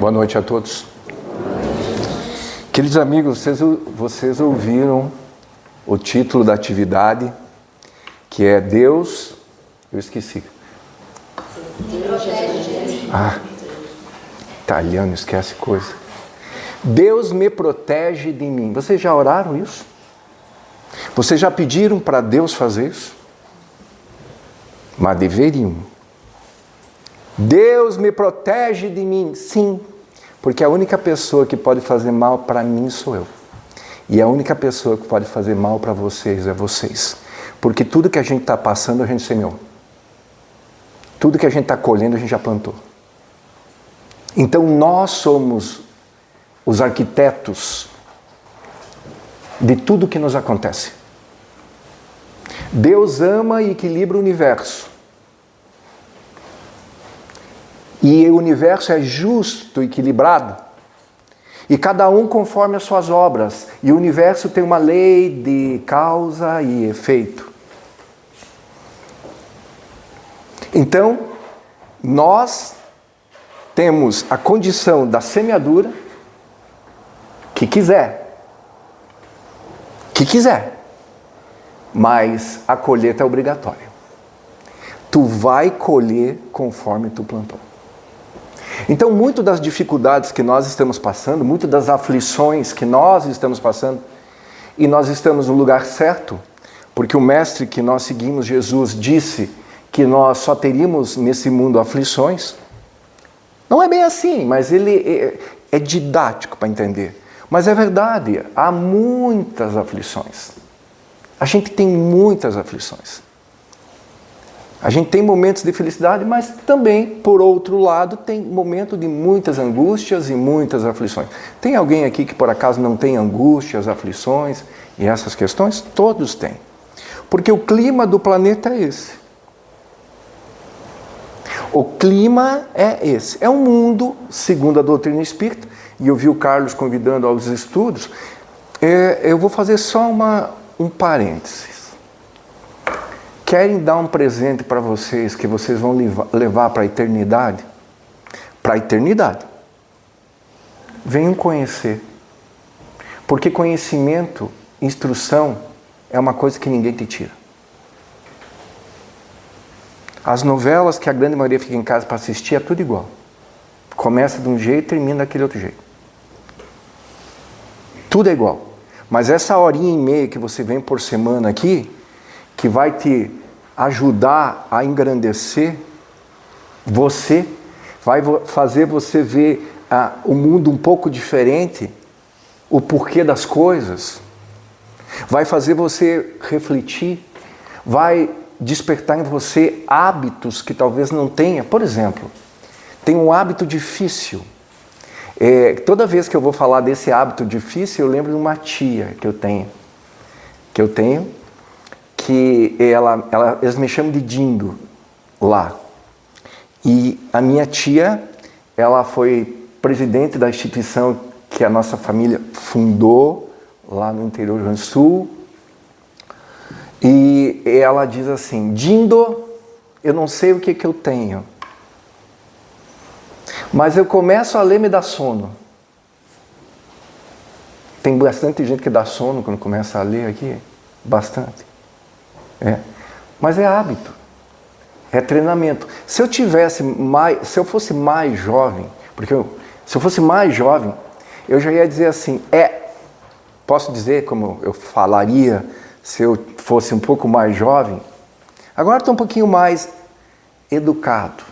Boa noite a todos. Queridos amigos, vocês ouviram o título da atividade, que é Deus... Eu esqueci. Italiano, esquece coisa. Deus me protege de mim. Vocês já oraram isso? Vocês já pediram para Deus fazer isso? Mas deveriam. Deus me protege de mim. Sim, porque a única pessoa que pode fazer mal para mim sou eu. E a única pessoa que pode fazer mal para vocês é vocês. Porque tudo que a gente está passando, a gente semeou. Tudo que a gente está colhendo, a gente já plantou. Então nós somos os arquitetos de tudo que nos acontece. Deus ama e equilibra o universo. E o universo é justo, equilibrado. E cada um conforme as suas obras. E o universo tem uma lei de causa e efeito. Então, nós temos a condição da semeadura que quiser. Mas a colheita é obrigatória. Tu vai colher conforme tu plantou. Então, muito das dificuldades que nós estamos passando, muito das aflições que nós estamos passando, e nós estamos no lugar certo, porque o mestre que nós seguimos, Jesus, disse que nós só teríamos nesse mundo aflições. Não é bem assim, mas ele é didático para entender. Mas é verdade, há muitas aflições. A gente tem muitas aflições. A gente tem momentos de felicidade, mas também, por outro lado, tem momento de muitas angústias e muitas aflições. Tem alguém aqui que por acaso não tem angústias, aflições e essas questões? Todos têm. Porque o clima do planeta é esse. O clima é esse. É um mundo, segundo a doutrina espírita, e eu vi o Carlos convidando aos estudos, eu vou fazer só um parênteses. Querem dar um presente para vocês que vocês vão levar para a eternidade? Para a eternidade. Venham conhecer. Porque conhecimento, instrução, é uma coisa que ninguém te tira. As novelas que a grande maioria fica em casa para assistir é tudo igual. Começa de um jeito e termina daquele outro jeito. Tudo é igual. Mas essa horinha e meia que você vem por semana aqui, que vai te ajudar a engrandecer você, vai fazer você ver o mundo um pouco diferente, o porquê das coisas, vai fazer você refletir, vai despertar em você hábitos que talvez não tenha. Por exemplo, tem um hábito difícil. Toda vez que eu vou falar desse hábito difícil, eu lembro de uma tia que eu tenho, que eles me chamam de Dindo lá. E a minha tia, ela foi presidente da instituição que a nossa família fundou lá no interior do Rio Grande do Sul. E ela diz assim: Dindo, eu não sei o que eu tenho, mas eu começo a ler, me dá sono. Tem bastante gente que dá sono quando começa a ler aqui, bastante. Mas é hábito, é treinamento. Se eu fosse mais jovem, se eu fosse mais jovem, eu já ia dizer assim, posso dizer como eu falaria se eu fosse um pouco mais jovem? Agora estou um pouquinho mais educado.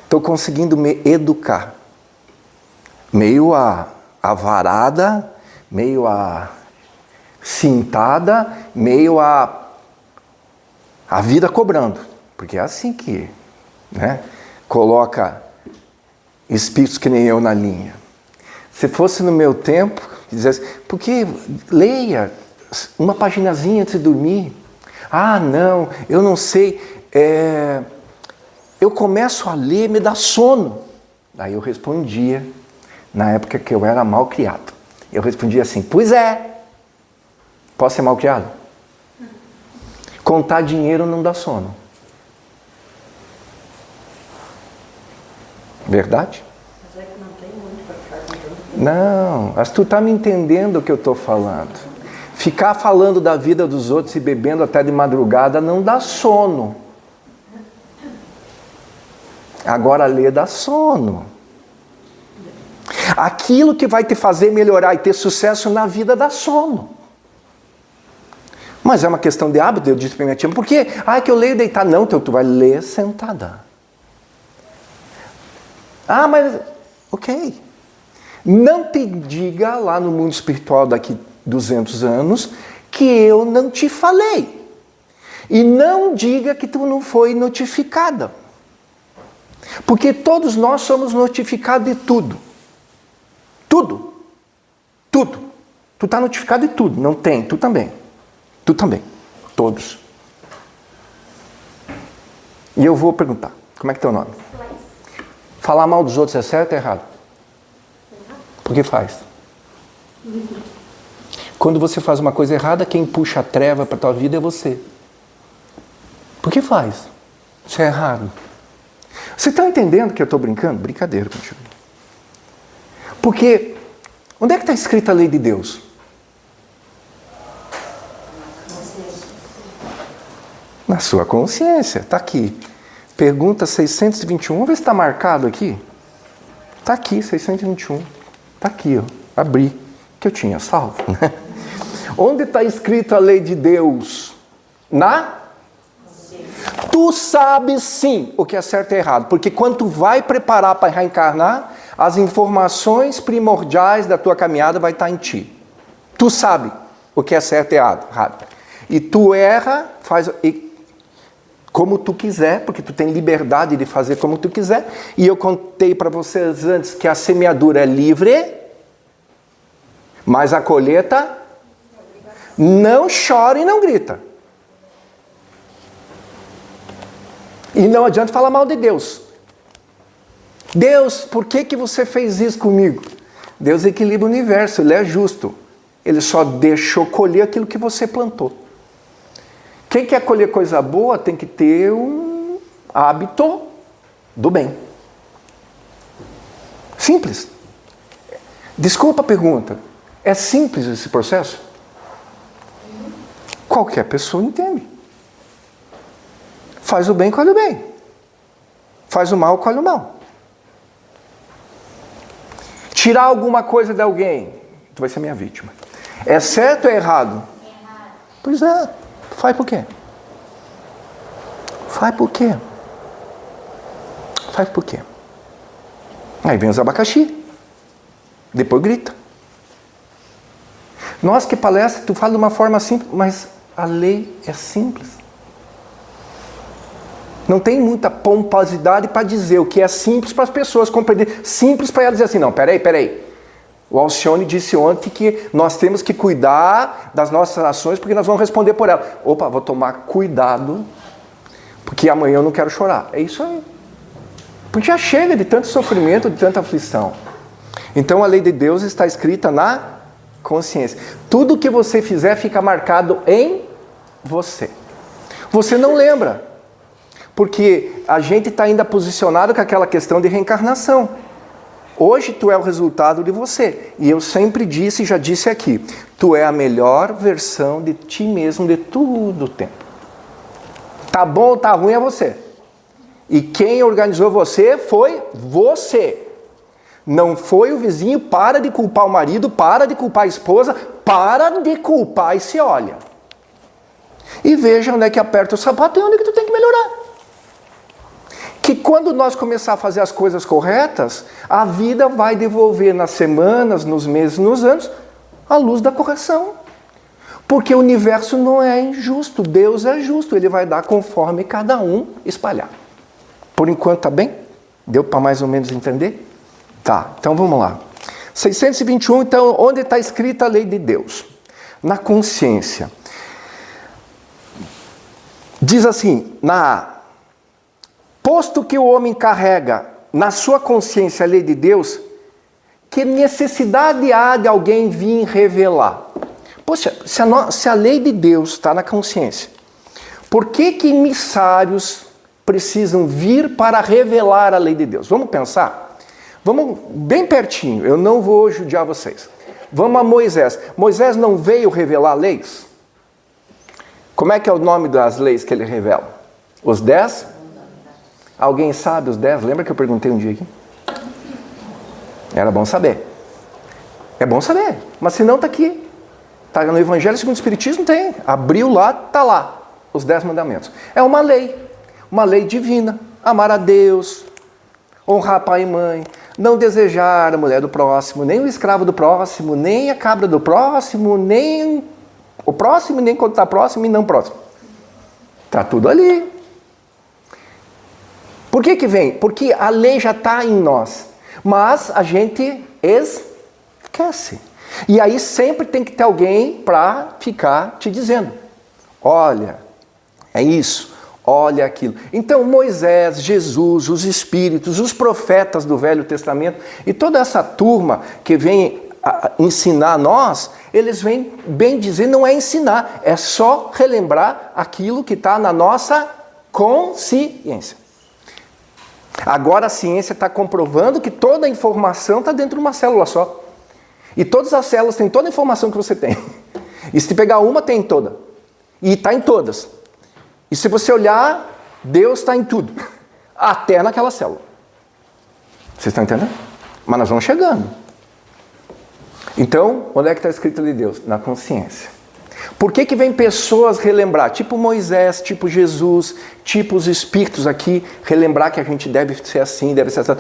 Estou conseguindo me educar. Meio avarada, meio cintada, meio a vida cobrando. Porque é assim que, coloca espíritos que nem eu na linha. Se fosse no meu tempo, dizesse, porque leia uma paginazinha antes de dormir. Ah, não, eu não sei. Eu começo a ler, me dá sono. Aí eu respondia, na época que eu era mal criado. Eu respondia assim, pois é. Posso ser mal criado? Contar dinheiro não dá sono. Verdade? Mas é que não tem Não, mas tu tá me entendendo o que eu estou falando. Ficar falando da vida dos outros e bebendo até de madrugada não dá sono. Agora ler dá sono. Aquilo que vai te fazer melhorar e ter sucesso na vida dá sono. Mas é uma questão de hábito, eu disse para minha tia, por quê? Ah, é que eu leio deitar. Não, tu vai ler sentada. Ah, mas, ok. Não te diga lá no mundo espiritual daqui 200 anos que eu não te falei. E não diga que tu não foi notificada. Porque todos nós somos notificados de tudo. Tudo. Tudo. Tu está notificado de tudo. Não tem, tu também. Tu também. Todos. E eu vou perguntar, como é que é teu nome? Falar mal dos outros é certo ou errado? Por que faz? Quando você faz uma coisa errada, quem puxa a treva para a tua vida é você. Por que faz? Isso é errado. Você está entendendo que eu estou brincando? Brincadeira contigo. Porque, onde é que está escrita a lei de Deus? Na sua consciência, está aqui. Pergunta 621, vamos ver se está marcado aqui. Está aqui, 621. Está aqui, ó. Abri, que eu tinha salvo. Né? Onde está escrito a lei de Deus? Tu sabes sim o que é certo e errado, porque quando tu vai preparar para reencarnar, as informações primordiais da tua caminhada vai estar em ti. Tu sabe o que é certo e errado. E tu erra, faz como tu quiser, porque tu tem liberdade de fazer como tu quiser. E eu contei para vocês antes que a semeadura é livre, mas a colheita não chora e não grita. E não adianta falar mal de Deus. Deus, por que você fez isso comigo? Deus equilibra o universo, Ele é justo. Ele só deixou colher aquilo que você plantou. Quem quer colher coisa boa tem que ter um hábito do bem. Simples. Desculpa a pergunta. É simples esse processo? Qualquer pessoa entende. Faz o bem, colhe o bem. Faz o mal, colhe o mal. Tirar alguma coisa de alguém, tu vai ser minha vítima. É certo ou é errado? Errado. Pois é. Faz por quê? Faz por quê? Faz por quê? Aí vem os abacaxi. Depois grita. Nós que palestra, tu fala de uma forma simples, mas a lei é simples. Não tem muita pomposidade para dizer o que é simples para as pessoas compreender. Simples para elas dizer assim, não, peraí. O Alcione disse ontem que nós temos que cuidar das nossas ações porque nós vamos responder por ela. Opa, vou tomar cuidado porque amanhã eu não quero chorar. É isso aí. Porque já chega de tanto sofrimento, de tanta aflição. Então a lei de Deus está escrita na consciência. Tudo que você fizer fica marcado em você. Você não lembra. Porque a gente está ainda posicionado com aquela questão de reencarnação. Hoje tu é o resultado de você. E eu sempre disse e já disse aqui. Tu é a melhor versão de ti mesmo de todo o tempo. Tá bom ou tá ruim é você. E quem organizou você foi você. Não foi o vizinho. Para de culpar o marido, para de culpar a esposa, para de culpar e se olha. E veja onde é que aperta o sapato e onde é que tu tem que melhorar. Que quando nós começar a fazer as coisas corretas, a vida vai devolver nas semanas, nos meses, nos anos, a luz da correção. Porque o universo não é injusto, Deus é justo, Ele vai dar conforme cada um espalhar. Por enquanto tá bem? Deu para mais ou menos entender? Tá, então vamos lá. 621, então, onde está escrita a lei de Deus? Na consciência. Diz assim, posto que o homem carrega na sua consciência a lei de Deus, que necessidade há de alguém vir revelar? Poxa, se a lei de Deus está na consciência, por que emissários precisam vir para revelar a lei de Deus? Vamos pensar? Vamos bem pertinho, eu não vou judiar vocês. Vamos a Moisés. Moisés não veio revelar leis? Como é que é o nome das leis que ele revela? Os 10? Alguém sabe os 10? Lembra que eu perguntei um dia aqui? Era bom saber. É bom saber, mas se não está aqui. Está no Evangelho segundo o Espiritismo, tem. Abriu lá, está lá. Os 10 mandamentos. É uma lei divina. Amar a Deus, honrar pai e mãe, não desejar a mulher do próximo, nem o escravo do próximo, nem a cabra do próximo, nem o próximo, nem quando está próximo e não próximo. Está tudo ali. Por que vem? Porque a lei já está em nós, mas a gente esquece. E aí sempre tem que ter alguém para ficar te dizendo, olha, é isso, olha aquilo. Então Moisés, Jesus, os espíritos, os profetas do Velho Testamento e toda essa turma que vem ensinar a nós, eles vêm bem dizer, não é ensinar, é só relembrar aquilo que está na nossa consciência. Agora a ciência está comprovando que toda a informação está dentro de uma célula só. E todas as células têm toda a informação que você tem. E se pegar uma, tem toda. E está em todas. E se você olhar, Deus está em tudo. Até naquela célula. Vocês estão entendendo? Mas nós vamos chegando. Então, onde é que está escrito ali Deus? Na consciência. Por que vem pessoas relembrar? Tipo Moisés, tipo Jesus, tipo os espíritos aqui, relembrar que a gente deve ser assim, deve ser assim.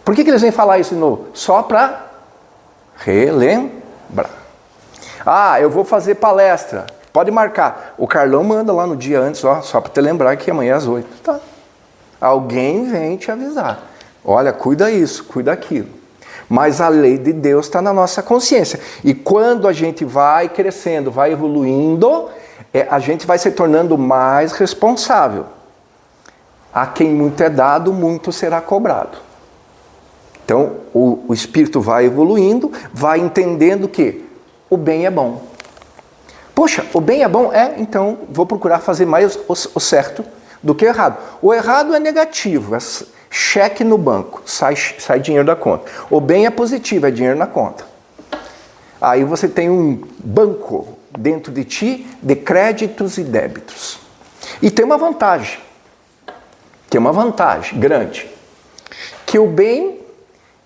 Por que eles vêm falar isso de novo? Só para relembrar. Ah, eu vou fazer palestra. Pode marcar. O Carlão manda lá no dia antes, ó, só para te lembrar que amanhã é às 8. Tá. Alguém vem te avisar. Olha, cuida isso, cuida aquilo. Mas a lei de Deus está na nossa consciência. E quando a gente vai crescendo, vai evoluindo, a gente vai se tornando mais responsável. A quem muito é dado, muito será cobrado. Então, o espírito vai evoluindo, vai entendendo que o bem é bom. Poxa, o bem é bom? Então vou procurar fazer mais o certo do que o errado. O errado é negativo, é cheque no banco, sai dinheiro da conta. O bem é positivo, é dinheiro na conta. Aí você tem um banco dentro de ti de créditos e débitos. E tem uma vantagem grande, que o bem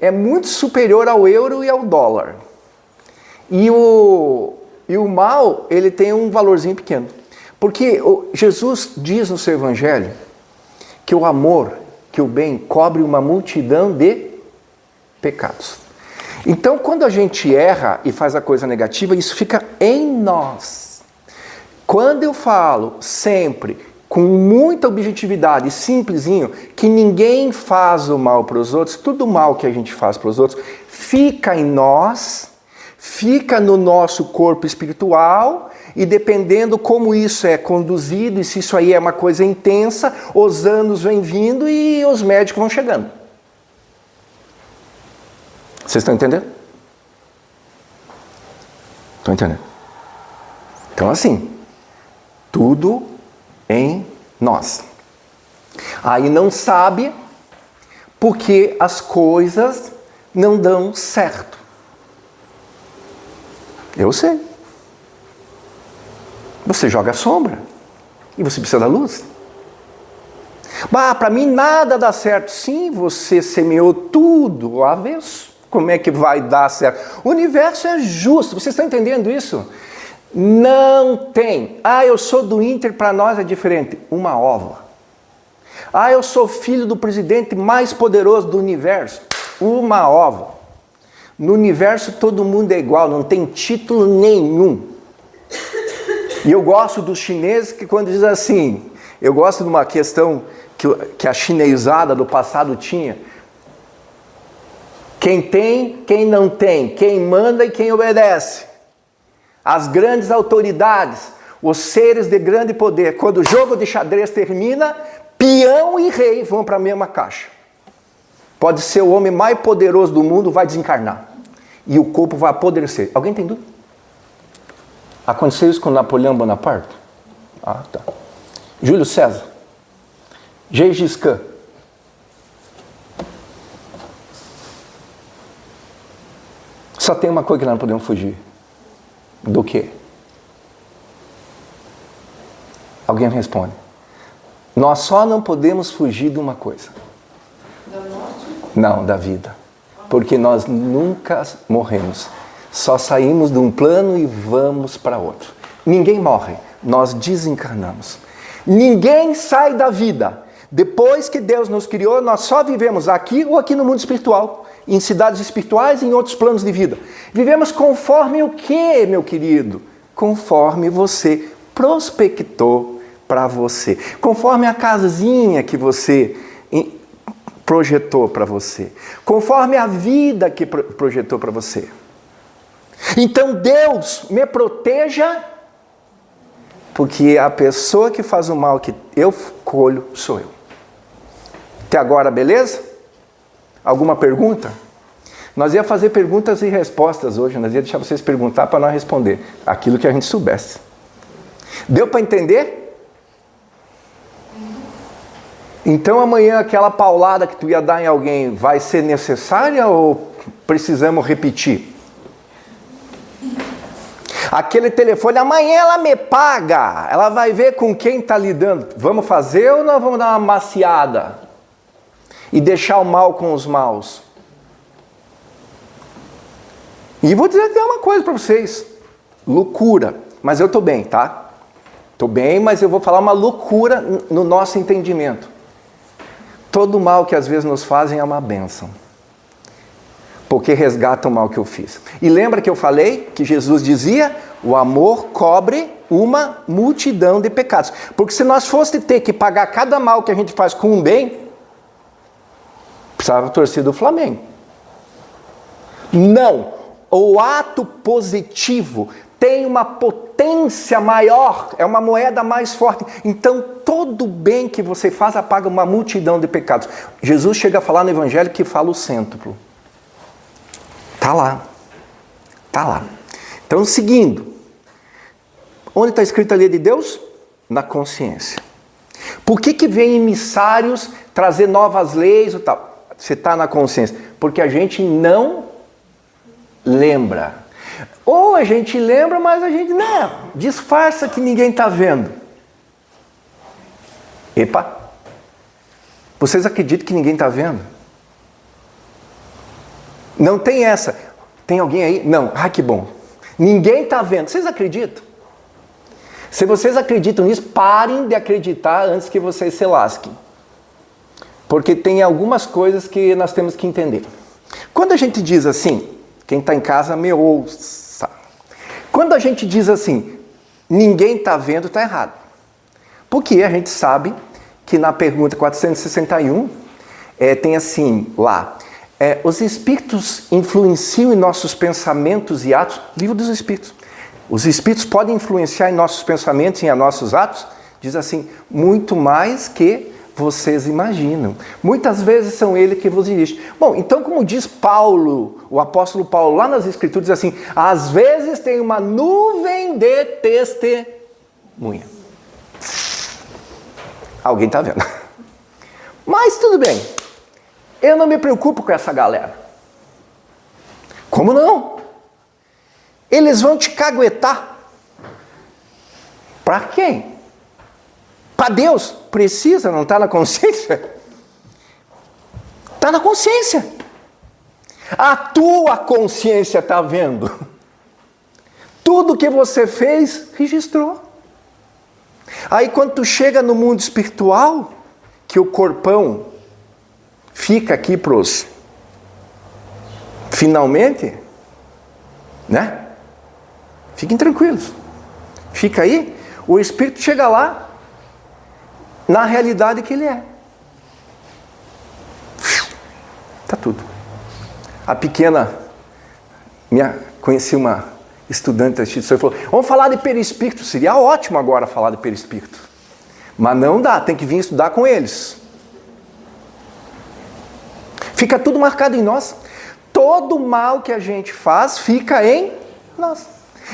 é muito superior ao euro e ao dólar. E o mal, ele tem um valorzinho pequeno. Porque Jesus diz no seu evangelho que o amor, que o bem cobre uma multidão de pecados. Então, quando a gente erra e faz a coisa negativa, isso fica em nós. Quando eu falo sempre, com muita objetividade, simplesinho, que ninguém faz o mal para os outros, tudo mal que a gente faz para os outros, fica em nós, fica no nosso corpo espiritual, e dependendo como isso é conduzido, e se isso aí é uma coisa intensa, os anos vêm vindo e os médicos vão chegando. Vocês estão entendendo? Estão entendendo? Então assim, tudo em nós. Aí não sabe porque as coisas não dão certo. Eu sei. Você joga sombra e você precisa da luz. Para mim nada dá certo. Sim, você semeou tudo ao avesso. Como é que vai dar certo? O universo é justo. Vocês estão entendendo isso? Não tem. Eu sou do Inter, para nós é diferente. Uma ova. Eu sou filho do presidente mais poderoso do universo. Uma ova. No universo todo mundo é igual, não tem título nenhum. E eu gosto dos chineses que quando diz assim, eu gosto de uma questão que a chinesada do passado tinha. Quem tem, quem não tem, quem manda e quem obedece. As grandes autoridades, os seres de grande poder, quando o jogo de xadrez termina, peão e rei vão para a mesma caixa. Pode ser o homem mais poderoso do mundo, vai desencarnar. E o corpo vai apodrecer. Alguém tem dúvida? Aconteceu isso com Napoleão Bonaparte? Tá. Júlio César. Gengis Khan. Só tem uma coisa que nós não podemos fugir. Do quê? Alguém responde. Nós só não podemos fugir de uma coisa. Da morte? Não, da vida. Porque nós nunca morremos. Só saímos de um plano e vamos para outro. Ninguém morre, nós desencarnamos. Ninguém sai da vida. Depois que Deus nos criou, nós só vivemos aqui ou aqui no mundo espiritual. Em cidades espirituais e em outros planos de vida. Vivemos conforme o quê, meu querido? Conforme você prospectou para você. Conforme a casinha que você projetou para você. Conforme a vida que projetou para você. Então Deus me proteja, porque a pessoa que faz o mal que eu colho sou eu. Até agora, beleza? Alguma pergunta? Nós ia fazer perguntas e respostas hoje, nós ia deixar vocês perguntar para nós responder aquilo que a gente soubesse. Deu para entender? Então amanhã aquela paulada que tu ia dar em alguém vai ser necessária ou precisamos repetir? Aquele telefone, amanhã ela me paga, ela vai ver com quem está lidando. Vamos fazer ou nós vamos dar uma maciada? E deixar o mal com os maus? E vou dizer até uma coisa para vocês. Loucura. Mas eu estou bem, tá? Estou bem, mas eu vou falar uma loucura no nosso entendimento. Todo mal que às vezes nos fazem é uma bênção. Porque resgata o mal que eu fiz. E lembra que eu falei que Jesus dizia, o amor cobre uma multidão de pecados. Porque se nós fosse ter que pagar cada mal que a gente faz com um bem, precisava torcer do Flamengo. Não. O ato positivo tem uma potência maior, é uma moeda mais forte. Então, todo bem que você faz apaga uma multidão de pecados. Jesus chega a falar no Evangelho que fala o cêntuplo. Está lá. Está lá. Então, seguindo. Onde está escrito a lei de Deus? Na consciência. Por que vem emissários trazer novas leis e tal? Você está na consciência. Porque a gente não lembra. Ou a gente lembra, mas a gente não. Disfarça que ninguém está vendo. Epa! Vocês acreditam que ninguém está vendo? Não tem essa. Tem alguém aí? Não. Ah, que bom. Ninguém está vendo. Vocês acreditam? Se vocês acreditam nisso, parem de acreditar antes que vocês se lasquem. Porque tem algumas coisas que nós temos que entender. Quando a gente diz assim, quem está em casa me ouça. Quando a gente diz assim, ninguém está vendo, está errado. Porque a gente sabe que na pergunta 461, tem assim lá, os espíritos influenciam em nossos pensamentos e atos, livro dos espíritos. Os espíritos podem influenciar em nossos pensamentos e em nossos atos, diz assim, muito mais que vocês imaginam. Muitas vezes são ele que vos dirige. Bom, então como diz Paulo, o apóstolo Paulo, lá nas escrituras, diz assim, às vezes tem uma nuvem de testemunha. Alguém está vendo. Mas tudo bem. Eu não me preocupo com essa galera. Como não? Eles vão te caguetar. Para quem? Para Deus. Precisa, não está na consciência? Está na consciência. A tua consciência está vendo. Tudo que você fez, registrou. Aí quando tu chega no mundo espiritual, que o corpão fica aqui pros finalmente, né? Fiquem tranquilos. Fica aí, o espírito chega lá na realidade que ele é. Tá tudo. A pequena, conheci uma estudante da instituição e falou, vamos falar de perispírito, seria ótimo agora falar de perispírito. Mas não dá, tem que vir estudar com eles. Fica tudo marcado em nós. Todo mal que a gente faz fica em nós.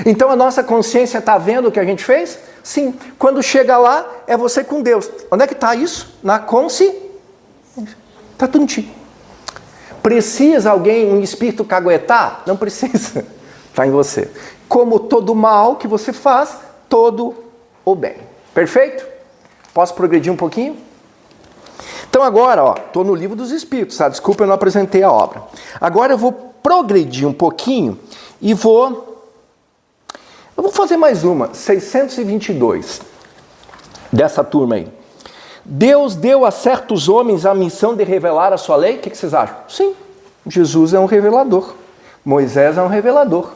Então a nossa consciência está vendo o que a gente fez? Sim. Quando chega lá, é você com Deus. Onde é que está isso? Na consciência. Está tudo em ti. Precisa alguém, um espírito caguetar? Não precisa. Está em você. Como todo mal que você faz, todo o bem. Perfeito? Posso progredir um pouquinho? Então agora, estou no livro dos Espíritos, tá? Desculpa, eu não apresentei a obra. Agora eu vou progredir um pouquinho e vou fazer mais uma, 622, dessa turma aí. Deus deu a certos homens a missão de revelar a sua lei? O que vocês acham? Sim, Jesus é um revelador, Moisés é um revelador,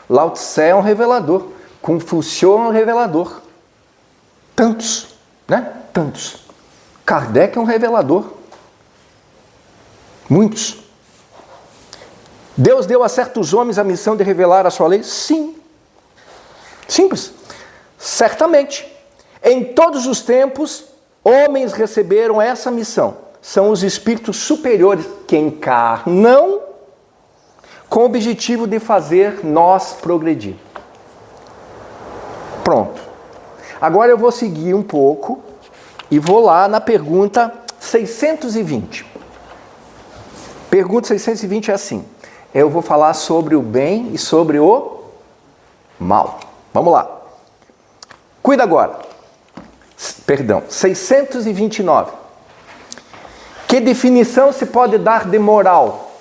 Lao Tse é um revelador, Confúcio é um revelador. Tantos, né? Tantos. Kardec é um revelador. Muitos. Deus deu a certos homens a missão de revelar a sua lei? Sim. Simples. Certamente. Em todos os tempos, homens receberam essa missão. São os espíritos superiores que encarnam com o objetivo de fazer nós progredir. Pronto. Agora eu vou seguir um pouco e vou lá na pergunta 620. Pergunta 620 é assim. Eu vou falar sobre o bem e sobre o mal. Vamos lá. Cuida agora. Perdão, 629. Que definição se pode dar de moral?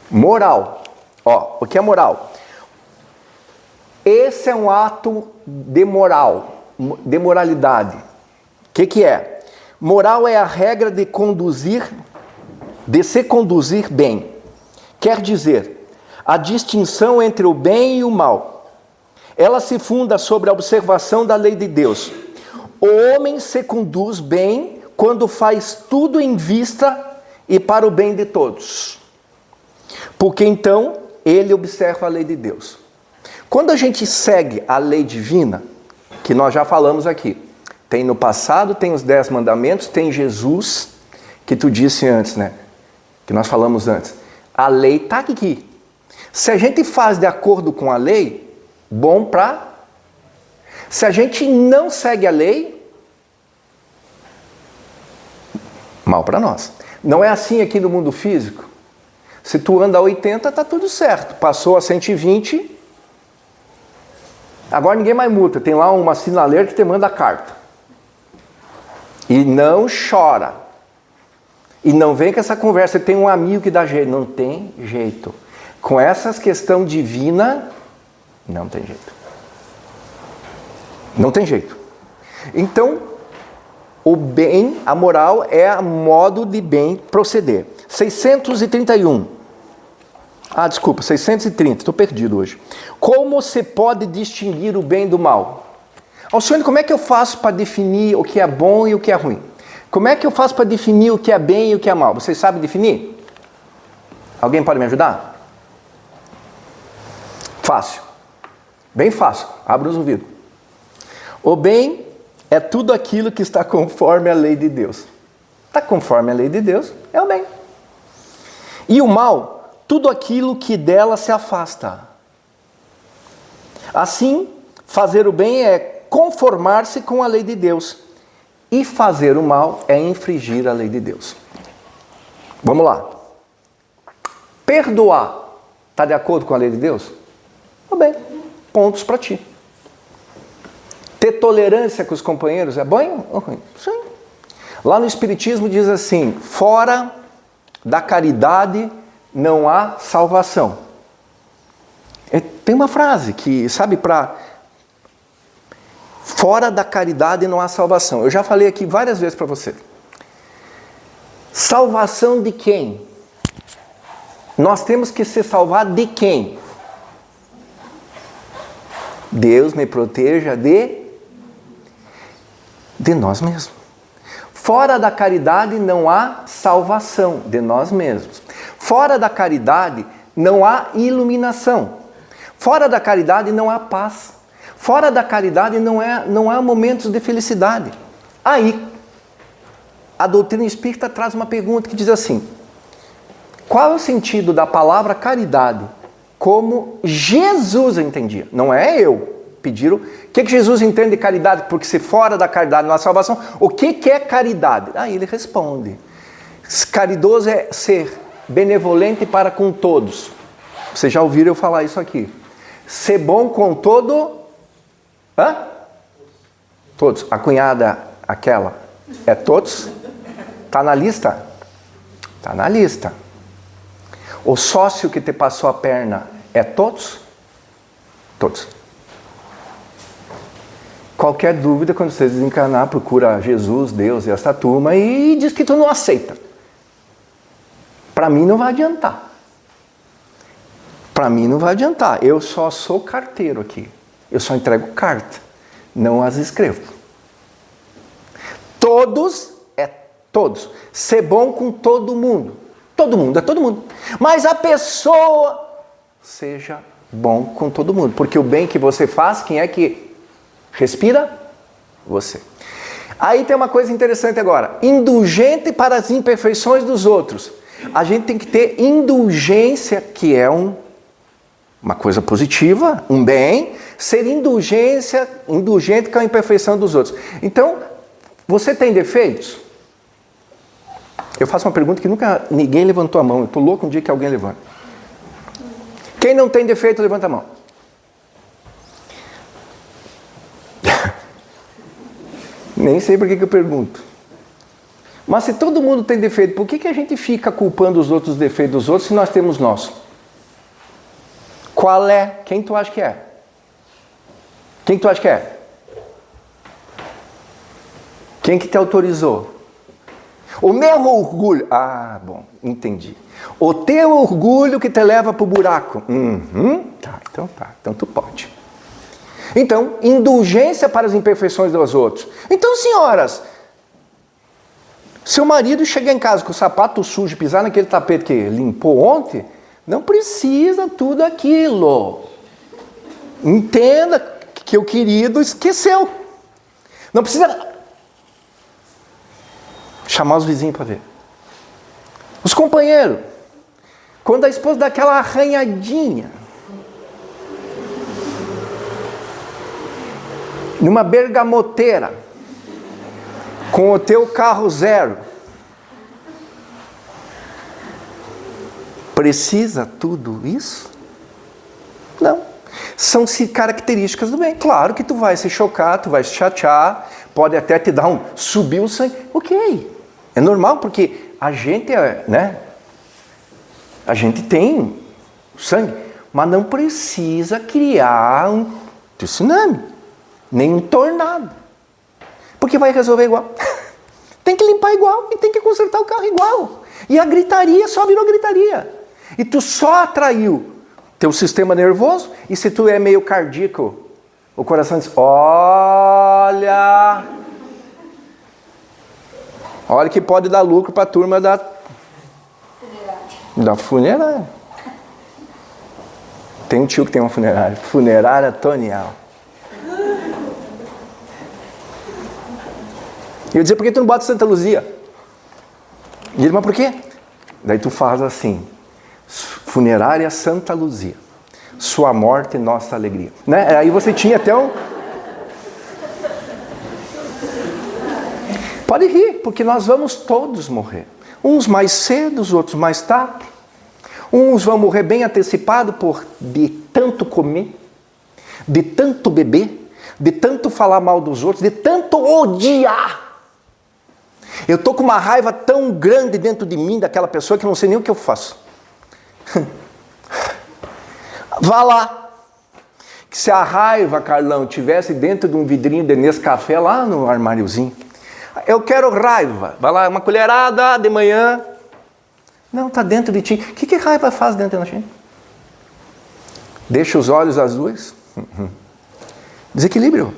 Moral. O que é moral? Esse é um ato de moral, de moralidade. O que é? Moral é a regra de se conduzir bem. Quer dizer, a distinção entre o bem e o mal. Ela se funda sobre a observação da lei de Deus. O homem se conduz bem quando faz tudo em vista e para o bem de todos. Porque então ele observa a lei de Deus. Quando a gente segue a lei divina, que nós já falamos aqui, tem no passado, tem os 10 mandamentos, tem Jesus, que tu disse antes, né? Que nós falamos antes. A lei está aqui. Se a gente faz de acordo com a lei, bom para... Se a gente não segue a lei, mal para nós. Não é assim aqui no mundo físico. Se tu anda a 80, tá tudo certo. Passou a 120, agora ninguém mais multa. Tem lá uma sinaleira que te manda a carta. E não chora. E não vem com essa conversa. Tem um amigo que dá jeito. Não tem jeito. Com essas questão divina, não tem jeito. Não tem jeito. Então, o bem, a moral, é a modo de bem proceder. 631. Desculpa, 630. Estou perdido hoje. Como se pode distinguir o bem do mal? Alcione, como é que eu faço para definir o que é bom e o que é ruim? Como é que eu faço para definir o que é bem e o que é mal? Vocês sabem definir? Alguém pode me ajudar? Fácil. Bem fácil. Abra os ouvidos. O bem é tudo aquilo que está conforme a lei de Deus. Está conforme a lei de Deus, é o bem. E o mal, tudo aquilo que dela se afasta. Assim, fazer o bem é conformar-se com a lei de Deus. E fazer o mal é infringir a lei de Deus. Vamos lá. Perdoar, está de acordo com a lei de Deus? Tudo bem, pontos para ti. Ter tolerância com os companheiros é bom ou ruim? Sim. Lá no Espiritismo diz assim, fora da caridade não há salvação. Tem uma frase que, sabe, fora da caridade não há salvação. Eu já falei aqui várias vezes para você. Salvação de quem? Nós temos que se salvar de quem? Deus me proteja de nós mesmos. Fora da caridade não há salvação de nós mesmos. Fora da caridade não há iluminação. Fora da caridade não há paz. Fora da caridade não há momentos de felicidade. Aí, a doutrina espírita traz uma pergunta que diz assim: qual é o sentido da palavra caridade como Jesus entendia? Não é eu. Pediram, o que Jesus entende de caridade? Porque se fora da caridade não há salvação, o que é caridade? Aí ele responde: Caridoso é ser benevolente para com todos. Vocês já ouviram eu falar isso aqui. Ser bom com todo... Todos. A cunhada, aquela, é todos? Está na lista? Está na lista. O sócio que te passou a perna é todos? Todos. Qualquer dúvida, quando você desencarnar, procura Jesus, Deus e essa turma e diz que tu não aceita. Para mim não vai adiantar. Para mim não vai adiantar. Eu só sou carteiro aqui. Eu só entrego carta. Não as escrevo. Todos é todos. Ser bom com todo mundo. Todo mundo é todo mundo. Mas a pessoa seja bom com todo mundo. Porque o bem que você faz, quem é que respira? Você. Aí tem uma coisa interessante agora. Indulgente para as imperfeições dos outros. A gente tem que ter indulgência, que é uma coisa positiva, um bem. Ser indulgente com a imperfeição dos outros. Então, você tem defeitos? Eu faço uma pergunta que nunca ninguém levantou a mão. Eu estou louco um dia que alguém levanta. Quem não tem defeito, levanta a mão. Nem sei por que eu pergunto. Mas se todo mundo tem defeito, por que a gente fica culpando os outros defeitos dos outros se nós temos nosso? Qual é? Quem tu acha que é? Quem tu acha que é? Quem que te autorizou? O meu orgulho. Ah, bom, entendi. O teu orgulho que te leva para o buraco. Tá. Então tu pode. Então, indulgência para as imperfeições dos outros. Então, senhoras, seu marido chega em casa com o sapato sujo, pisar naquele tapete que limpou ontem, não precisa tudo aquilo. Entenda que o querido esqueceu. Não precisa chamar os vizinhos para ver. Os companheiros, quando a esposa dá aquela arranhadinha, numa bergamoteira, com o teu carro zero, precisa tudo isso? Não. São características do bem. Claro que tu vai se chocar, tu vai se chatear, pode até te dar subir o sangue. Ok. É normal, porque a gente a gente tem sangue, mas não precisa criar um tsunami, nem um tornado. Porque vai resolver igual. Tem que limpar igual e tem que consertar o carro igual. E a gritaria só virou gritaria. E tu só atraiu teu sistema nervoso, e se tu é meio cardíaco, o coração diz, olha que pode dar lucro para a turma da funerária. Tem um tio que tem uma funerária Tonial. E eu dizia, por que tu não bota Santa Luzia? E ele, mas por quê? Daí tu faz assim, funerária Santa Luzia, sua morte, nossa alegria. Né? Aí você tinha até Pode rir, porque nós vamos todos morrer. Uns mais cedo, os outros mais tarde. Uns vão morrer bem antecipado de tanto comer, de tanto beber, de tanto falar mal dos outros, de tanto odiar. Eu estou com uma raiva tão grande dentro de mim daquela pessoa que eu não sei nem o que eu faço. Vá lá. Que se a raiva, Carlão, tivesse dentro de um vidrinho de Nescafé lá no armáriozinho. Eu quero raiva. Vai lá, uma colherada de manhã. Não, está dentro de ti. O que raiva faz dentro de ti? Deixa os olhos azuis. Desequilíbrio.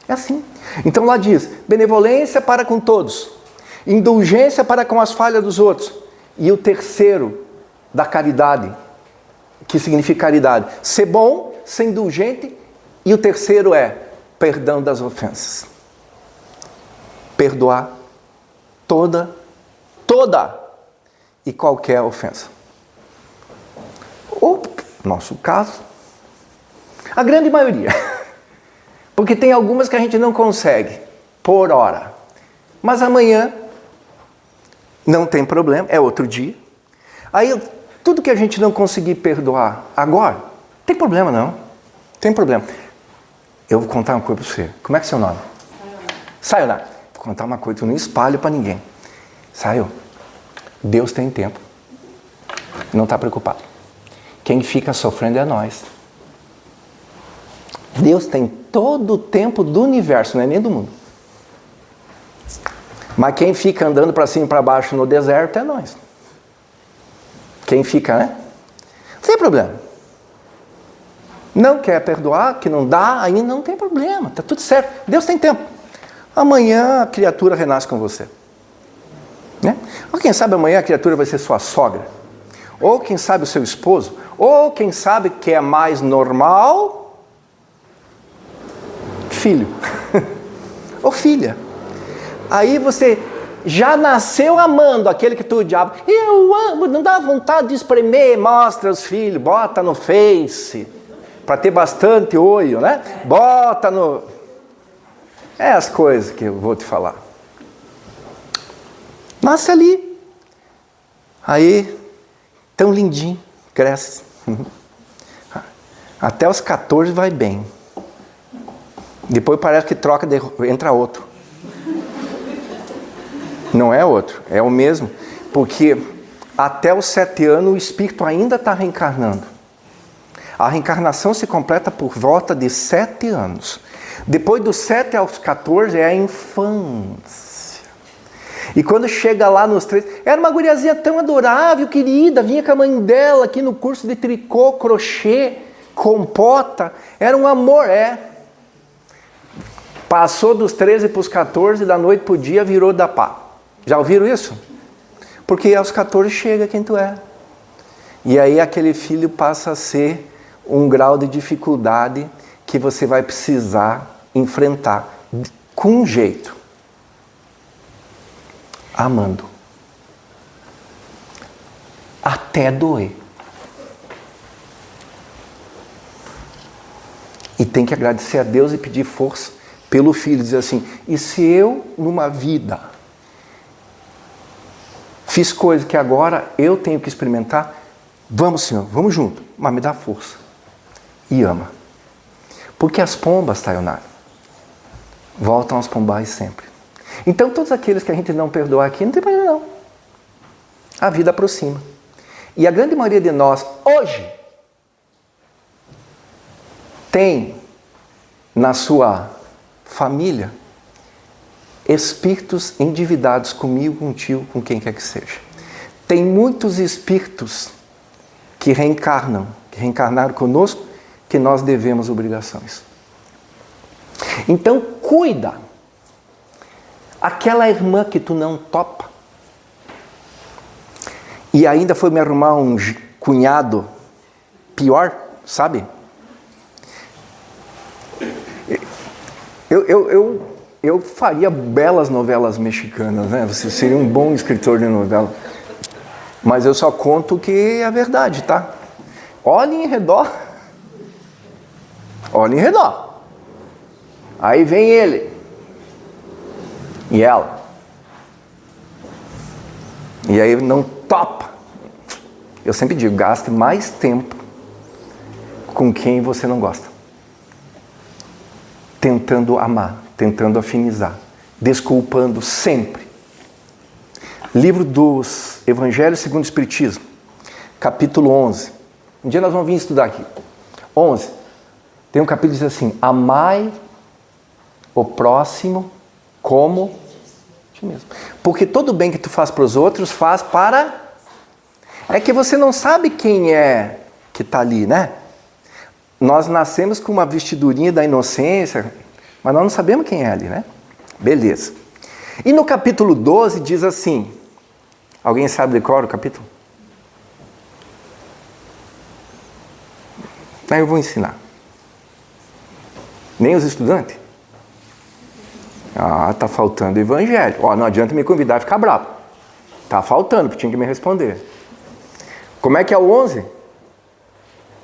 É assim. Então lá diz, benevolência para com todos. Indulgência para com as falhas dos outros. E o terceiro, da caridade. Que significa caridade? Ser bom, ser indulgente. E o terceiro é perdão das ofensas. Perdoar toda e qualquer ofensa. Ou, no nosso caso, a grande maioria. Porque tem algumas que a gente não consegue, por hora. Mas amanhã, Não tem problema, é outro dia. Aí, tudo que a gente não conseguir perdoar agora, tem problema não. Tem problema. Eu vou contar uma coisa para você. Como é que é seu nome? Sayonara. Vou contar uma coisa, eu não espalho para ninguém. Sayo, Deus tem tempo. Não está preocupado. Quem fica sofrendo é nós. Deus tem todo o tempo do universo, não é nem do mundo. Mas quem fica andando para cima e para baixo no deserto é nós. Quem fica, né? Não tem problema. Não quer perdoar, que não dá, aí não tem problema. Está tudo certo. Deus tem tempo. Amanhã a criatura renasce com você. Né? Ou quem sabe amanhã a criatura vai ser sua sogra. Ou quem sabe o seu esposo. Ou quem sabe que é mais normal, filho. Ou filha. Aí você já nasceu amando aquele que tu odiava. Eu amo, não dá vontade de espremer, mostra os filhos, bota no Face, para ter bastante olho, né? Bota no... É as coisas que eu vou te falar. Nasce ali. Aí, tão lindinho, cresce. Até os 14 vai bem. Depois parece que troca, entra outro. Não é outro, é o mesmo. Porque até os 7 anos o espírito ainda está reencarnando. A reencarnação se completa por volta de 7 anos. Depois dos 7 aos 14 é a infância. E quando chega lá nos 13, era uma guriazinha tão adorável, querida, vinha com a mãe dela aqui no curso de tricô, crochê, compota, era um amor, Passou dos 13 para os 14, da noite para o dia virou da pá. Já ouviram isso? Porque aos 14 chega quem tu é. E aí aquele filho passa a ser um grau de dificuldade que você vai precisar enfrentar com um jeito. Amando. Até doer. E tem que agradecer a Deus e pedir força pelo filho. Dizer assim, e se eu numa vida fiz coisas que agora eu tenho que experimentar, vamos Senhor, vamos junto, mas me dá força. E ama. Porque as pombas, Sayonara, voltam aos pombais sempre. Então todos aqueles que a gente não perdoar aqui, não tem problema não. A vida aproxima. E a grande maioria de nós, hoje, tem na sua família espíritos endividados comigo, contigo, com quem quer que seja. Tem muitos espíritos que reencarnaram conosco, que nós devemos obrigações. Então cuida. Aquela irmã que tu não topa, e ainda foi me arrumar um cunhado pior, sabe? Eu faria belas novelas mexicanas, né? Você seria um bom escritor de novela. Mas eu só conto o que é a verdade, tá? Olhe em redor. Olhe em redor. Aí vem ele. E ela. E aí não topa. Eu sempre digo, gaste mais tempo com quem você não gosta. Tentando amar, tentando afinizar, desculpando sempre. Livro dos Evangelhos segundo o Espiritismo, capítulo 11. Um dia nós vamos vir estudar aqui. 11. Tem um capítulo que diz assim, amai o próximo como ti mesmo. Porque todo bem que tu faz para os outros, faz para... É que você não sabe quem é que está ali, né? Nós nascemos com uma vestidurinha da inocência, mas nós não sabemos quem é ali, né? Beleza. E no capítulo 12 diz assim, alguém sabe de cor o capítulo? Aí eu vou ensinar. Nem os estudantes? Ah, tá faltando evangelho. Ó, não adianta me convidar e ficar bravo. Tá faltando, porque tinha que me responder. Como é que é o 11?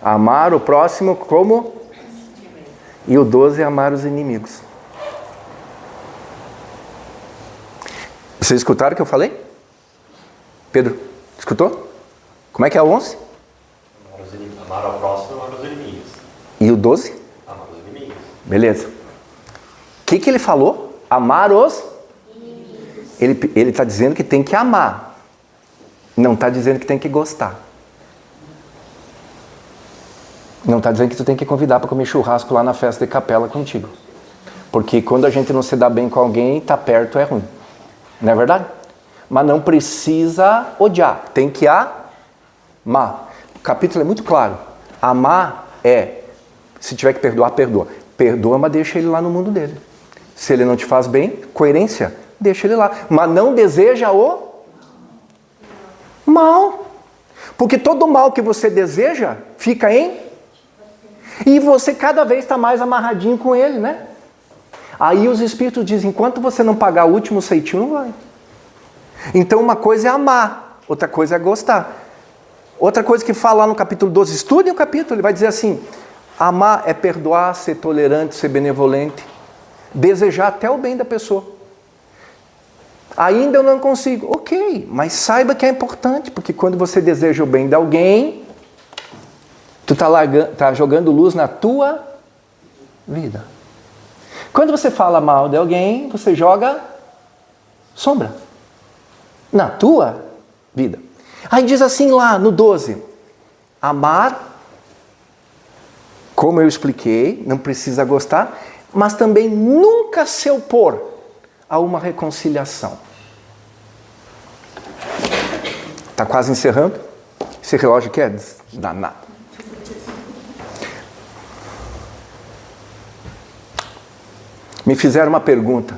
Amar o próximo como? E o 12 é amar os inimigos. Vocês escutaram o que eu falei? Pedro, escutou? Como é que é o 11? Amar ao próximo e amar os inimigos. E o 12? Amar os inimigos. Beleza. O que ele falou? Amar os inimigos. Ele está dizendo que tem que amar. Não está dizendo que tem que gostar. Não está dizendo que tu tem que convidar para comer churrasco lá na festa de capela contigo. Porque quando a gente não se dá bem com alguém, estar perto é ruim. Não é verdade? Mas não precisa odiar. Tem que amar. O capítulo é muito claro. Amar é, se tiver que perdoar, perdoa. Perdoa, mas deixa ele lá no mundo dele. Se ele não te faz bem, coerência, deixa ele lá. Mas não deseja o mal. Porque todo mal que você deseja, fica em... E você cada vez está mais amarradinho com ele, né? Aí os espíritos dizem, enquanto você não pagar o último ceitinho, não vai. Então uma coisa é amar, outra coisa é gostar. Outra coisa que fala lá no capítulo 12, estudem o capítulo, ele vai dizer assim, amar é perdoar, ser tolerante, ser benevolente, desejar até o bem da pessoa. Ainda eu não consigo, ok, mas saiba que é importante, porque quando você deseja o bem de alguém, tu tá jogando luz na tua vida. Quando você fala mal de alguém, você joga sombra na tua vida. Aí diz assim lá no 12, amar, como eu expliquei, não precisa gostar, mas também nunca se opor a uma reconciliação. Está quase encerrando? Esse relógio aqui é danado. Me fizeram uma pergunta.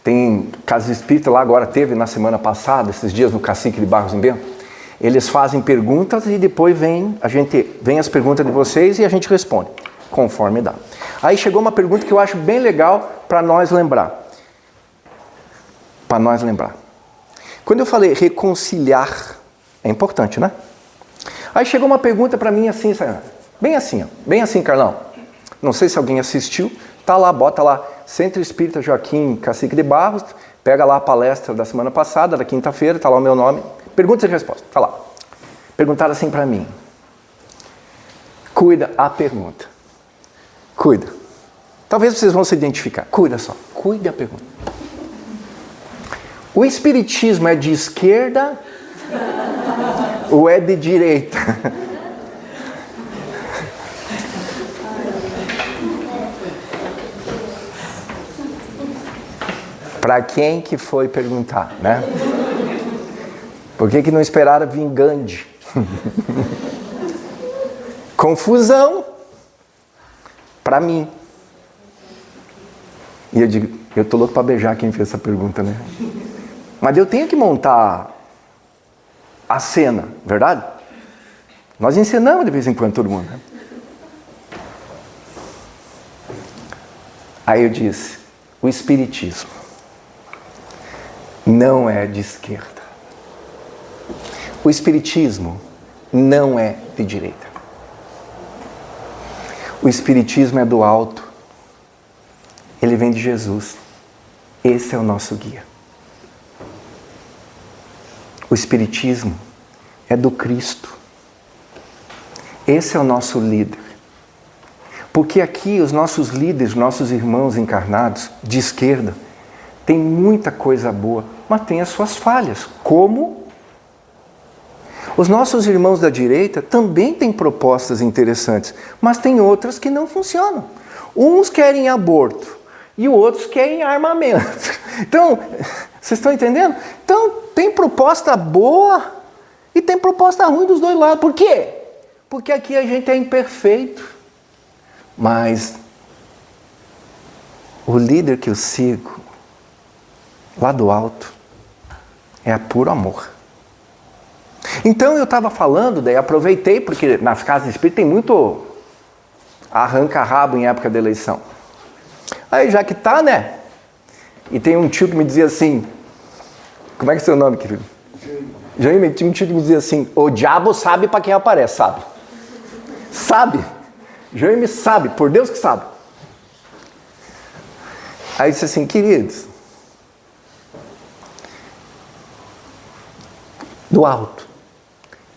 Tem casa espírita lá, agora teve na semana passada, esses dias no Cacique de Barros em Bento. Eles fazem perguntas e depois vem as perguntas de vocês e a gente responde, conforme dá. Aí chegou uma pergunta que eu acho bem legal para nós lembrar. Quando eu falei reconciliar, é importante, né? Aí chegou uma pergunta para mim assim, bem assim, Carlão. Não sei se alguém assistiu, tá lá, bota lá, Centro Espírita Joaquim Cacique de Barros, pega lá a palestra da semana passada, da quinta-feira, tá lá o meu nome, perguntas e respostas, tá lá. Perguntaram assim para mim, cuida a pergunta, cuida. Talvez vocês vão se identificar, cuida a pergunta. O espiritismo é de esquerda ou é de direita? Para quem que foi perguntar, né? Por que não esperaram vir Gandhi? Confusão para mim. E eu digo, eu tô louco para beijar quem fez essa pergunta, né? Mas eu tenho que montar a cena, verdade? Nós ensinamos de vez em quando todo mundo, né? Aí eu disse, o espiritismo não é de esquerda. O espiritismo não é de direita. O espiritismo é do alto. Ele vem de Jesus. Esse é o nosso guia. O espiritismo é do Cristo. Esse é o nosso líder. Porque aqui os nossos líderes, nossos irmãos encarnados de esquerda, tem muita coisa boa, mas tem as suas falhas. Como? Os nossos irmãos da direita também têm propostas interessantes, mas tem outras que não funcionam. Uns querem aborto e outros querem armamento. Então, vocês estão entendendo? Então, tem proposta boa e tem proposta ruim dos dois lados. Por quê? Porque aqui a gente é imperfeito. Mas o líder que eu sigo, lá do alto, é a puro amor. Então eu estava falando, daí aproveitei, porque nas casas espíritas tem muito arranca-rabo em época de eleição. Aí já que tá, né? E tem um tio que me dizia assim, como é que é seu nome, querido? Jaime, tinha um tio que me dizia assim, o diabo sabe para quem aparece, sabe? Sabe? Jaime sabe, por Deus que sabe. Aí disse assim, queridos, Do alto.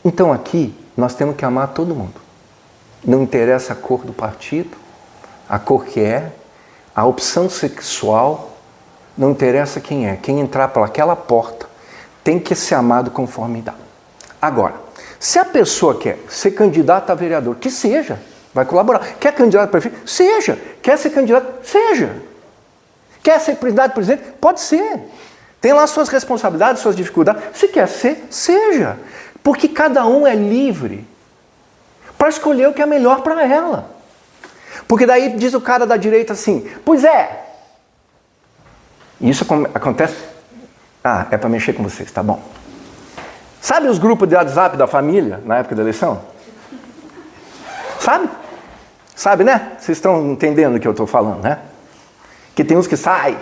Então aqui nós temos que amar todo mundo. Não interessa a cor do partido, a cor que é, a opção sexual, não interessa quem é. Quem entrar por aquela porta tem que ser amado conforme dá. Agora, se a pessoa quer ser candidata a vereador, que seja, vai colaborar. Quer candidato a prefeito? Seja. Quer ser candidato? Seja. Quer ser candidato a presidente? Pode ser. Tem lá suas responsabilidades, suas dificuldades. Se quer ser, seja. Porque cada um é livre para escolher o que é melhor para ela. Porque daí diz o cara da direita assim, pois é. Isso acontece... Ah, é para mexer com vocês, tá bom. Sabe os grupos de WhatsApp da família, na época da eleição? Sabe? Sabe, né? Vocês estão entendendo o que eu estou falando, né? Que tem uns que saem.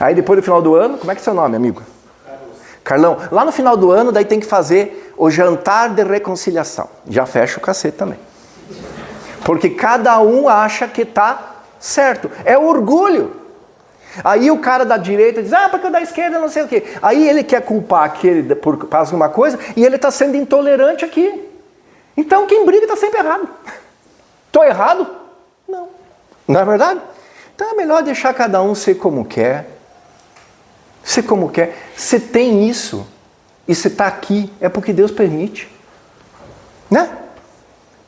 Aí depois do final do ano, como é que é seu nome, amigo? Carlão. Lá no final do ano, daí tem que fazer o jantar de reconciliação. Já fecha o cacete também. Porque cada um acha que está certo. É orgulho. Aí o cara da direita diz, porque o da esquerda não sei o quê. Aí ele quer culpar aquele por alguma coisa e ele está sendo intolerante aqui. Então quem briga está sempre errado. Estou errado? Não. Não é verdade? Então é melhor deixar cada um ser como quer. Ser como quer. Se tem isso e se está aqui, é porque Deus permite. Né?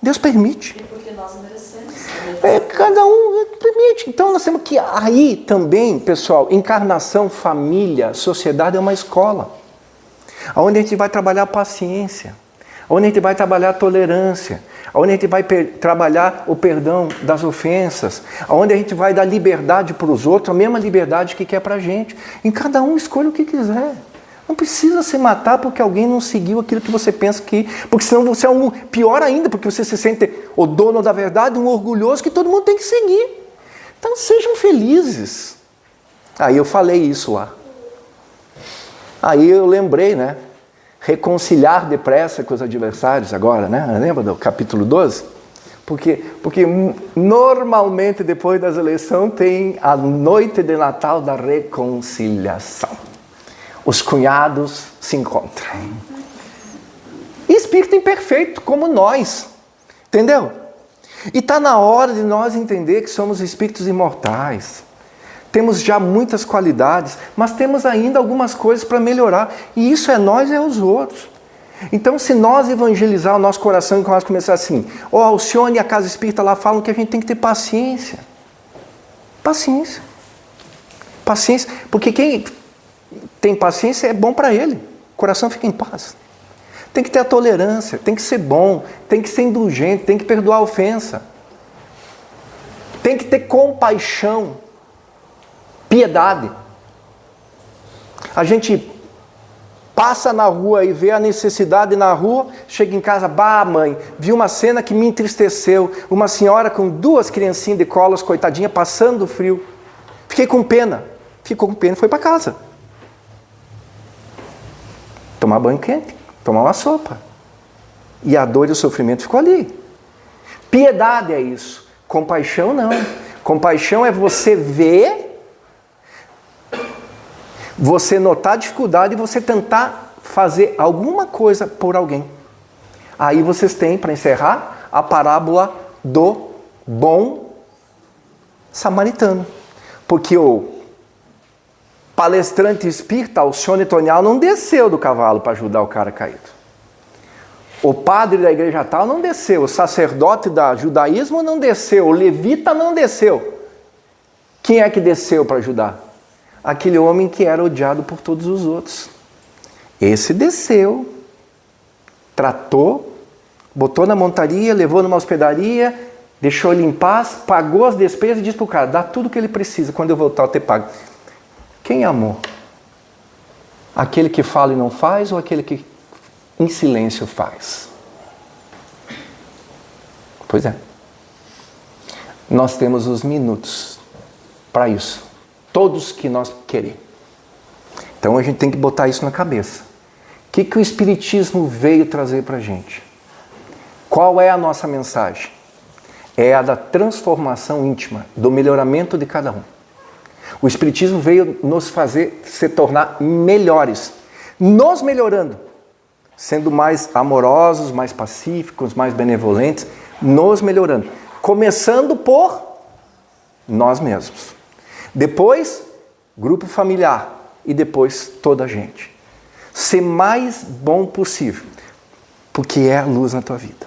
Deus permite. E porque nós merecemos. Cada um permite. Então nós temos que aí também, pessoal, encarnação, família, sociedade é uma escola. Onde a gente vai trabalhar paciência. Onde a gente vai trabalhar tolerância. Onde a gente vai trabalhar o perdão das ofensas. Onde a gente vai dar liberdade para os outros, a mesma liberdade que quer para a gente. Em cada um escolha o que quiser. Não precisa se matar porque alguém não seguiu aquilo que você pensa que... Porque senão você é pior ainda, porque você se sente o dono da verdade, um orgulhoso que todo mundo tem que seguir. Então sejam felizes. Aí eu falei isso lá. Aí eu lembrei, né? Reconciliar depressa com os adversários agora, né? Lembra do capítulo 12? Porque normalmente depois das eleições tem a noite de Natal da reconciliação. Os cunhados se encontram. Espírito imperfeito, como nós. Entendeu? E está na hora de nós entender que somos espíritos imortais. Temos já muitas qualidades, mas temos ainda algumas coisas para melhorar. E isso é nós e é os outros. Então, se nós evangelizar o nosso coração e nós começar assim, o Alcione e a Casa Espírita lá falam que a gente tem que ter paciência. Paciência. Paciência. Porque quem tem paciência é bom para ele. O coração fica em paz. Tem que ter a tolerância, tem que ser bom, tem que ser indulgente, tem que perdoar a ofensa. Tem que ter compaixão, piedade. A gente passa na rua e vê a necessidade na rua, chega em casa, mãe, vi uma cena que me entristeceu, uma senhora com 2 criancinhas de colas, coitadinha, passando frio. Fiquei com pena, foi para casa. Tomar banho quente, tomar uma sopa. E a dor e o sofrimento ficou ali. Piedade é isso. Compaixão não. Compaixão é você ver, você notar a dificuldade e você tentar fazer alguma coisa por alguém. Aí vocês têm, para encerrar, a parábola do bom samaritano. Porque o palestrante espírita, Alcione Tonial, não desceu do cavalo para ajudar o cara caído. O padre da igreja tal não desceu. O sacerdote do judaísmo não desceu. O levita não desceu. Quem é que desceu para ajudar? Aquele homem que era odiado por todos os outros. Esse desceu, tratou, botou na montaria, levou numa hospedaria, deixou ele em paz, pagou as despesas e disse para o cara, dá tudo o que ele precisa, quando eu voltar eu te pago. Quem amou? Aquele que fala e não faz ou aquele que em silêncio faz? Pois é. Nós temos os minutos para isso. Todos que nós queremos. Então a gente tem que botar isso na cabeça. O que o Espiritismo veio trazer para a gente? Qual é a nossa mensagem? É a da transformação íntima, do melhoramento de cada um. O Espiritismo veio nos fazer se tornar melhores, nos melhorando, sendo mais amorosos, mais pacíficos, mais benevolentes, nos melhorando. Começando por nós mesmos. Depois, grupo familiar. E depois, toda a gente. Ser mais bom possível. Porque é a luz na tua vida.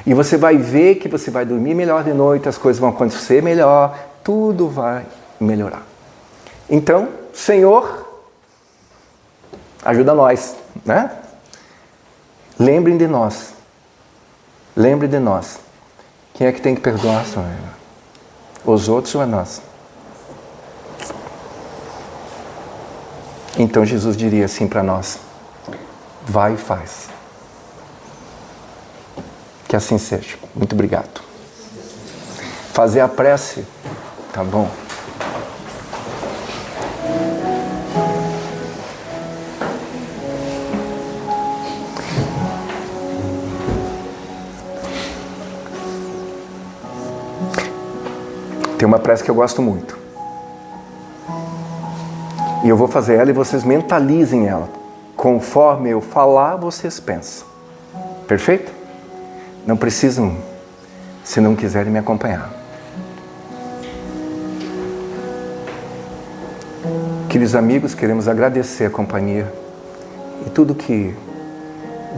E você vai ver que você vai dormir melhor de noite, as coisas vão acontecer melhor, tudo vai melhorar. Então, Senhor, ajuda nós, né? Lembrem de nós. Lembre de nós. Quem é que tem que perdoar, Senhor? Os outros ou a nós? Então Jesus diria assim para nós: vai e faz. Que assim seja. Muito obrigado. Fazer a prece, tá bom? Tem uma prece que eu gosto muito. E eu vou fazer ela e vocês mentalizem ela. Conforme eu falar, vocês pensam. Perfeito? Não precisam, se não quiserem, me acompanhar. Queridos amigos, queremos agradecer a companhia e tudo que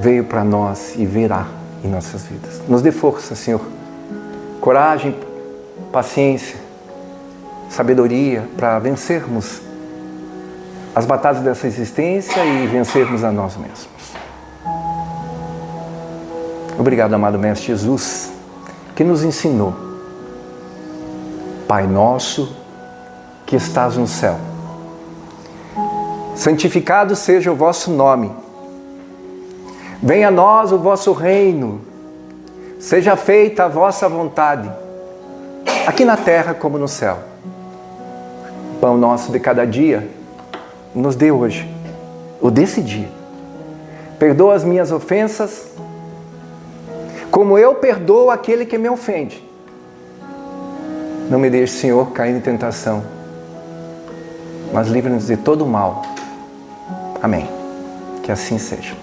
veio para nós e virá em nossas vidas. Nos dê força, Senhor. Coragem, paciência, sabedoria para vencermos as batalhas dessa existência e vencermos a nós mesmos. Obrigado, amado Mestre Jesus, que nos ensinou: Pai nosso que estás no céu, santificado seja o vosso nome. Venha a nós o vosso reino. Seja feita a vossa vontade, aqui na terra como no céu. O pão nosso de cada dia nos dê hoje, o desse dia. Perdoa as minhas ofensas, como eu perdoo aquele que me ofende. Não me deixe, Senhor, cair em tentação, mas livre-nos de todo o mal. Amém. Que assim seja.